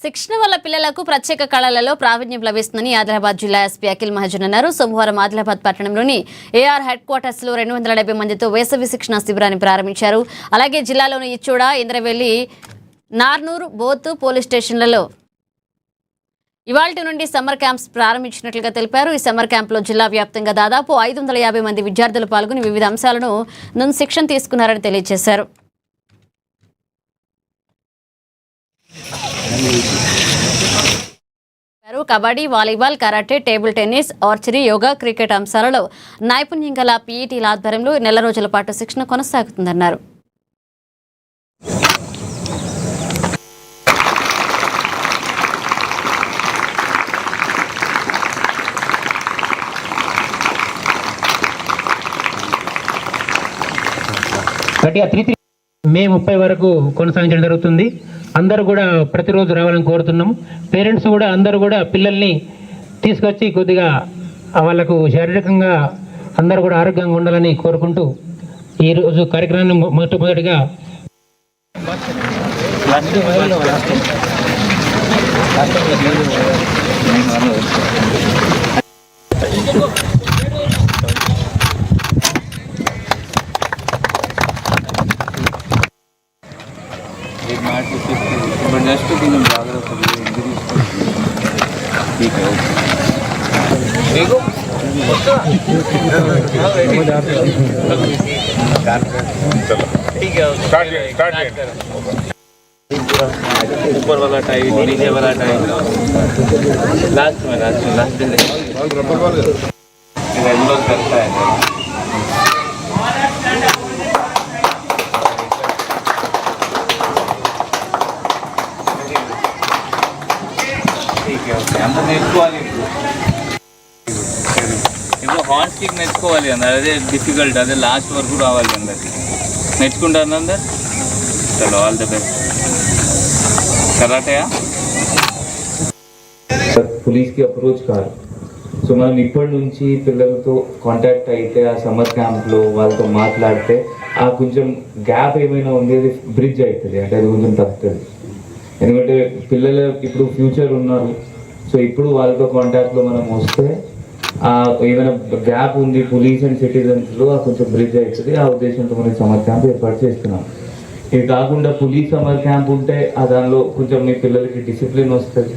శిక్షణ వల్ల పిల్లలకు ప్రత్యేక కళలలో ప్రావీణ్యం లభిస్తుందని ఆదిలాబాద్ జిల్లా ఎస్పీ అఖిల్ మహాజన్ అన్నారు. సోమవారం ఆదిలాబాద్ పట్టణంలోని ఏఆర్ హెడ్ క్వార్టర్స్ లో 270 మందితో వేసవి శిక్షణ శిబిరాన్ని ప్రారంభించారు. అలాగే జిల్లాలోని ఇచ్చోడ, ఇంద్రవెల్లి, నార్నూర్, బోత్ పోలీస్ స్టేషన్లలో ఇవాల్టి నుండి సమ్మర్ క్యాంప్స్ ప్రారంభించినట్లుగా తెలిపారు. ఈ సమ్మర్ క్యాంపులో జిల్లా వ్యాప్తంగా దాదాపు 550 మంది విద్యార్థులు పాల్గొని వివిధ అంశాలను శిక్షణ తీసుకున్నారని తెలియజేశారు. Kabaddi, volleyball, karate, table tennis, archery, yoga, cricket అంశాలలో నైపుణ్యం గల పీఈటీల ఆధ్వర్యంలో నెల రోజుల పాటు శిక్షణ కొనసాగుతుందన్నారు. మే 30 వరకు కొనసాగించడం జరుగుతుంది. అందరూ కూడా ప్రతిరోజు రావాలని కోరుతున్నాం. పేరెంట్స్ కూడా అందరూ కూడా పిల్లల్ని తీసుకొచ్చి కొద్దిగా వాళ్ళకు శారీరకంగా అందరూ కూడా ఆరోగ్యంగా ఉండాలని కోరుకుంటూ ఈరోజు కార్యక్రమాన్ని మొట్టమొదటిగా जस्ट కొంచెం జాగ్రత్తగా ఇంజరీస్ ठीक है देखो ठीक है स्टार्ट ऊपर वाला टाइट नीचे वाला टाइट लास्ट में रेगुलर करता है. అందరూ నేర్చుకోవాలి. ఇప్పుడు హార్ట్ కిక్ నేర్చుకోవాలి అందరు. అదే డిఫికల్ట్, అదే లాస్ట్ వరకు రావాలి అందరికి. నేర్చుకుంటారు అందరు. చలో, ఆల్ ది బెస్ట్. కరాటేయా పోలీస్కి అప్రోచ్ కాదు. సో మనం ఇప్పటి నుంచి పిల్లలతో కాంటాక్ట్ అయితే ఆ సమ్మర్ క్యాంప్లో వాళ్ళతో మాట్లాడితే ఆ కొంచెం గ్యాప్ ఏమైనా ఉండేది బ్రిడ్జ్ అవుతుంది. అంటే అది కొంచెం తగ్గుతుంది. ఎందుకంటే పిల్లలు ఇప్పుడు ఫ్యూచర్ ఉన్నారు. సో ఇప్పుడు వాళ్ళతో కాంటాక్ట్లో మనం వస్తే ఏమైనా గ్యాప్ ఉంది పోలీస్ అండ్ సిటిజన్స్లో కొంచెం బ్రిడ్జ్ అవుతుంది. ఆ ఉద్దేశంతో మనం సమ్మర్ క్యాంప్ ఏర్పాటు చేస్తున్నాం. ఇది కాకుండా పోలీస్ సమ్మర్ క్యాంప్ ఉంటే దానిలో కొంచెం మీ పిల్లలకి డిసిప్లిన్ వస్తుంది.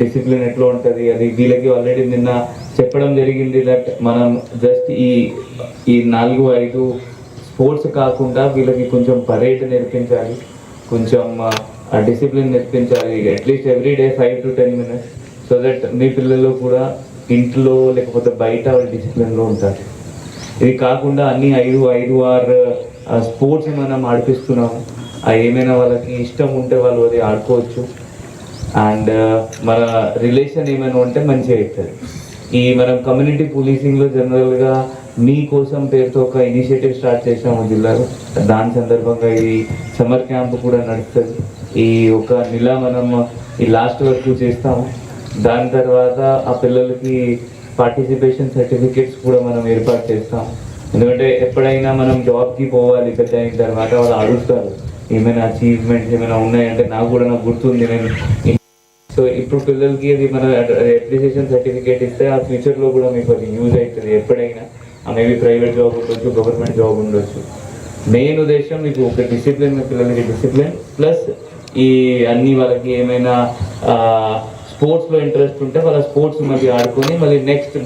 డిసిప్లిన్ ఎట్లా ఉంటుంది అది వీళ్ళకి ఆల్రెడీ నిన్న చెప్పడం జరిగింది. దట్ మనం జస్ట్ ఈ 4-5 స్పోర్ట్స్ కాకుండా వీళ్ళకి కొంచెం పరేడ్ నేర్పించాలి, కొంచెం డిసిప్లిన్ నేర్పించాలి. At least everyday 5 to 10 minutes so that మీ పిల్లలు కూడా ఇంట్లో లేకపోతే బయట వాళ్ళు డిసిప్లిన్లో ఉంటారు. ఇది కాకుండా అన్ని 5-6 స్పోర్ట్స్ మనం ఆడిపిస్తున్నాము. ఏమైనా వాళ్ళకి ఇష్టం ఉంటే వాళ్ళు అది ఆడుకోవచ్చు. అండ్ మన రిలేషన్ ఏమైనా ఉంటే మంచిగా అవుతుంది. మనం కమ్యూనిటీ పోలీసింగ్లో జనరల్గా మీకోసం పేరుతో ఒక ఇనిషియేటివ్ స్టార్ట్ చేసాము జిల్లాలో. దాని సందర్భంగా ఈ సమ్మర్ క్యాంప్ కూడా నడుస్తుంది. ఈ ఒక నెల మనం ఈ లాస్ట్ వరకు చేస్తాము. దాని తర్వాత ఆ పిల్లలకి పార్టిసిపేషన్ సర్టిఫికేట్స్ కూడా మనం ఏర్పాటు చేస్తాము. ఎందుకంటే ఎప్పుడైనా మనం జాబ్కి పోవాలి పెద్ద అయిన తర్వాత వాళ్ళు అడుగుతారు ఏమైనా అచీవ్మెంట్స్ ఏమైనా ఉన్నాయంటే నాకు గుర్తుంది నేను. సో ఇప్పుడు పిల్లలకి అది మన అప్రిసియేషన్ సర్టిఫికేట్ ఇస్తే ఆ ఫ్యూచర్లో కూడా మీకు అది యూజ్ అవుతుంది. ఎప్పుడైనా మేబీ ప్రైవేట్ జాబ్ ఉండొచ్చు, గవర్నమెంట్ జాబ్ ఉండొచ్చు. మెయిన్ ఉద్దేశం మీకు ఒక డిసిప్లిన్, పిల్లలకి డిసిప్లిన్ ప్లస్ ఈ అన్ని వాళ్ళకి ఏమైనా స్పోర్ట్స్లో ఇంట్రెస్ట్ ఉంటే వాళ్ళ స్పోర్ట్స్ మళ్ళీ ఆడుకొని మళ్ళీ నెక్స్ట్